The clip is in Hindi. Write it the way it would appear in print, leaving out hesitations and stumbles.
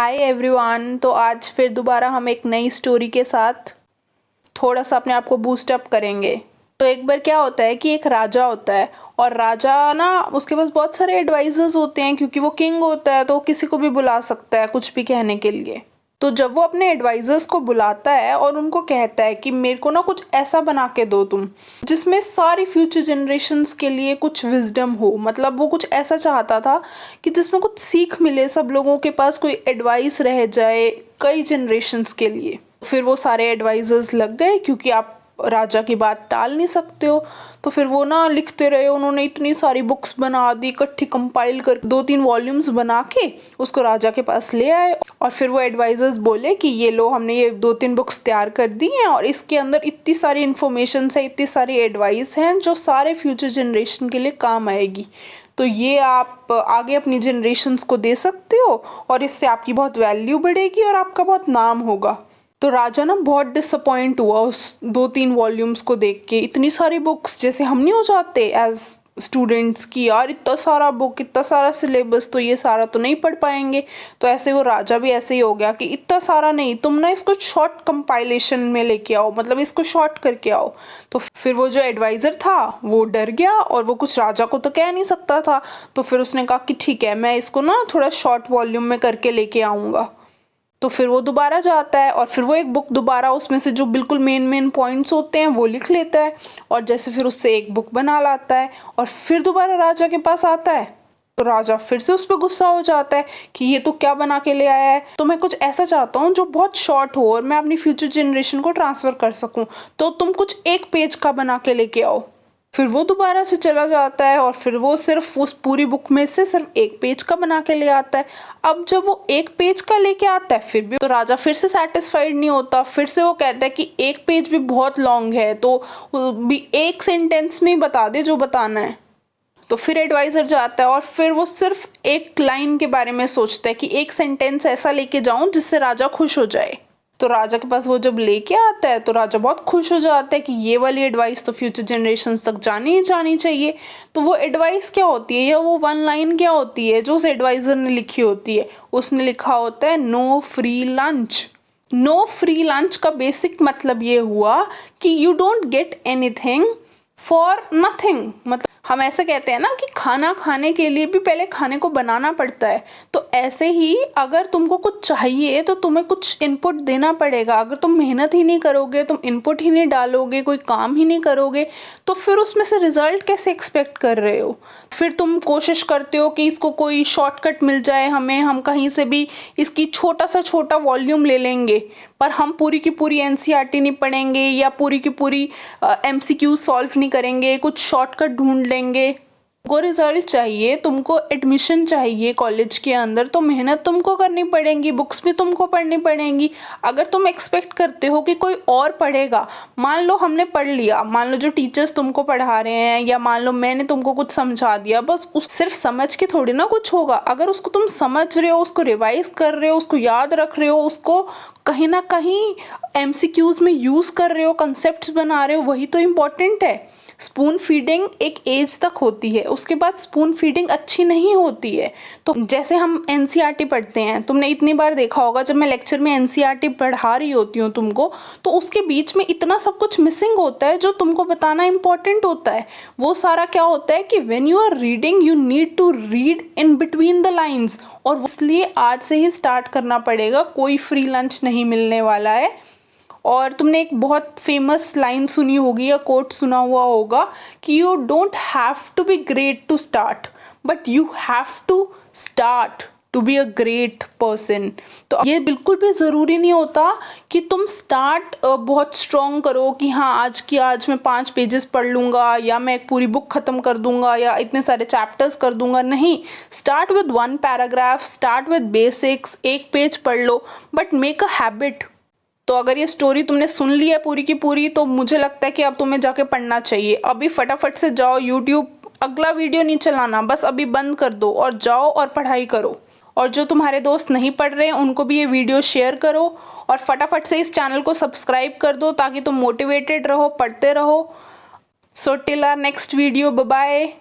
Hi everyone. तो आज फिर दोबारा हम एक नई स्टोरी के साथ थोड़ा सा अपने आप को बूस्ट अप करेंगे। तो एक बार क्या होता है कि एक राजा होता है और राजा ना उसके पास बहुत सारे एडवाइजर्स होते हैं, क्योंकि वो किंग होता है तो वो किसी को भी बुला सकता है कुछ भी कहने के लिए। तो जब वो अपने एडवाइजर्स को बुलाता है और उनको कहता है कि मेरे को ना कुछ ऐसा बना के दो तुम, जिसमें सारी फ्यूचर जनरेशन्स के लिए कुछ विजडम हो, मतलब वो कुछ ऐसा चाहता था कि जिसमें कुछ सीख मिले, सब लोगों के पास कोई एडवाइस रह जाए कई जनरेशन्स के लिए। फिर वो सारे एडवाइजर्स लग गए, क्योंकि आप राजा की बात टाल नहीं सकते हो। तो फिर वो ना लिखते रहे, उन्होंने इतनी सारी बुक्स बना दी, इकट्ठी कंपाइल कर 2-3 वॉल्यूम्स बना के उसको राजा के पास ले आए। और फिर वो एडवाइजर्स बोले कि ये लो, हमने ये 2-3 बुक्स तैयार कर दी हैं और इसके अंदर इतनी सारी इन्फॉर्मेशन है, इतनी सारी एडवाइस हैं जो सारे फ्यूचर जनरेशन के लिए काम आएगी। तो ये आप आगे अपनी जनरेशन्स को दे सकते हो और इससे आपकी बहुत वैल्यू बढ़ेगी और आपका बहुत नाम होगा। तो राजा ना बहुत डिसअपॉइंट हुआ उस 2-3 वॉल्यूम्स को देख के। इतनी सारी बुक्स, जैसे हम नहीं हो जाते एज स्टूडेंट्स की यार इतना सारा बुक, इतना सारा सिलेबस, तो ये सारा तो नहीं पढ़ पाएंगे। तो ऐसे वो राजा भी ऐसे ही हो गया कि इतना सारा नहीं, तुम ना इसको शॉर्ट कंपाइलेशन में लेके आओ, मतलब इसको शॉर्ट करके आओ। तो फिर वो जो एडवाइज़र था वो डर गया और वो कुछ राजा को तो कह नहीं सकता था। तो फिर उसने कहा कि ठीक है, मैं इसको ना थोड़ा शॉर्ट वॉल्यूम में करके लेके आऊँगा। तो फिर वो दोबारा जाता है और फिर वो एक बुक दोबारा उसमें से जो बिल्कुल मेन पॉइंट्स होते हैं वो लिख लेता है और जैसे फिर उससे एक बुक बना लाता है और फिर दोबारा राजा के पास आता है। तो राजा फिर से उस पर गुस्सा हो जाता है कि ये तो क्या बना के ले आया है, तो मैं कुछ ऐसा चाहता हूँ जो बहुत शॉर्ट हो और मैं अपनी फ्यूचर जनरेशन को ट्रांसफ़र कर सकूँ, तो तुम कुछ एक पेज का बना के लेके आओ। फिर वो दोबारा से चला जाता है और फिर वो सिर्फ उस पूरी बुक में से सिर्फ एक पेज का बना के ले आता है। अब जब वो एक पेज का लेके आता है फिर भी तो राजा फिर से सेटिस्फाइड नहीं होता। फिर से वो कहता है कि एक पेज भी बहुत लॉन्ग है, तो भी एक सेंटेंस में ही बता दे जो बताना है। तो फिर एडवाइज़र जाता है और फिर वो सिर्फ एक लाइन के बारे में सोचता है कि एक सेंटेंस ऐसा लेके जाऊं जिससे राजा खुश हो जाए। तो राजा के पास वो जब लेके आता है तो राजा बहुत खुश हो जाता है कि ये वाली एडवाइस तो फ्यूचर जनरेशन्स तक जानी ही जानी चाहिए। तो वो एडवाइस क्या होती है या वो 1 लाइन क्या होती है जो उस एडवाइज़र ने लिखी होती है? उसने लिखा होता है no free lunch. No free lunch का बेसिक मतलब ये हुआ कि you don't get anything for nothing. मतलब हम ऐसे कहते हैं ना कि खाना खाने के लिए भी पहले खाने को बनाना पड़ता है, तो ऐसे ही अगर तुमको कुछ चाहिए तो तुम्हें कुछ इनपुट देना पड़ेगा। अगर तुम मेहनत ही नहीं करोगे, तुम इनपुट ही नहीं डालोगे, कोई काम ही नहीं करोगे, तो फिर उसमें से रिजल्ट कैसे एक्सपेक्ट कर रहे हो? फिर तुम कोशिश करते हो कि इसको कोई शॉर्टकट मिल जाए हमें, हम कहीं से भी इसकी छोटा सा छोटा वॉल्यूम ले लेंगे, पर हम पूरी की पूरी एनसीईआरटी नहीं पढ़ेंगे या पूरी की पूरी एमसीक्यू सॉल्व नहीं करेंगे, कुछ शॉर्टकट ढूंढ लेंगे। को रिजल्ट चाहिए, तुमको एडमिशन चाहिए कॉलेज के अंदर, तो मेहनत तुमको करनी पड़ेगी, बुक्स भी तुमको पढ़नी पड़ेंगी। अगर तुम एक्सपेक्ट करते हो कि कोई और पढ़ेगा, मान लो हमने पढ़ लिया, मान लो जो टीचर्स तुमको पढ़ा रहे हैं या मान लो मैंने तुमको कुछ समझा दिया, बस उस सिर्फ समझ के थोड़ी ना कुछ होगा। अगर उसको तुम समझ रहे हो, उसको रिवाइज कर रहे हो, उसको याद रख रहे हो, उसको कहीं ना कहीं एमसीक्यूज में यूज़ कर रहे हो, कंसेप्ट्स बना रहे हो, वही तो इम्पोर्टेंट है। स्पून फीडिंग एक एज तक होती है, उसके बाद स्पून फीडिंग अच्छी नहीं होती है। तो जैसे हम एनसीईआरटी पढ़ते हैं, तुमने इतनी बार देखा होगा जब मैं लेक्चर में एनसीईआरटी पढ़ा रही होती हूँ तुमको, तो उसके बीच में इतना सब कुछ मिसिंग होता है जो तुमको बताना इंपॉर्टेंट होता है। वो सारा क्या होता है कि when you are reading you need to read in between the lines, और इसलिए आज से ही स्टार्ट करना पड़ेगा। कोई फ्री लंच नहीं मिलने वाला है। और तुमने एक बहुत फेमस लाइन सुनी होगी या कोट सुना हुआ होगा कि you don't have to be great to start, but you have to start to be a great person. तो ये बिल्कुल भी ज़रूरी नहीं होता कि तुम स्टार्ट बहुत स्ट्रॉन्ग करो कि हाँ आज मैं 5 पेजेस पढ़ लूँगा या मैं एक पूरी बुक ख़त्म कर दूँगा या इतने सारे चैप्टर्स कर दूँगा। नहीं, start with 1 paragraph, start with basics, एक पेज पढ़ लो, बट मेक अ हैबिट। तो अगर ये स्टोरी तुमने सुन ली है पूरी की पूरी, तो मुझे लगता है कि अब तुम्हें जाके पढ़ना चाहिए। अभी फटाफट से जाओ यूट्यूब, अगला वीडियो नहीं चलाना, बस अभी बंद कर दो और जाओ और पढ़ाई करो। और जो तुम्हारे दोस्त नहीं पढ़ रहे हैं उनको भी ये वीडियो शेयर करो और फटाफट से इस चैनल को सब्सक्राइब कर दो ताकि तुम मोटिवेटेड रहो, पढ़ते रहो। So till our next video, bye bye.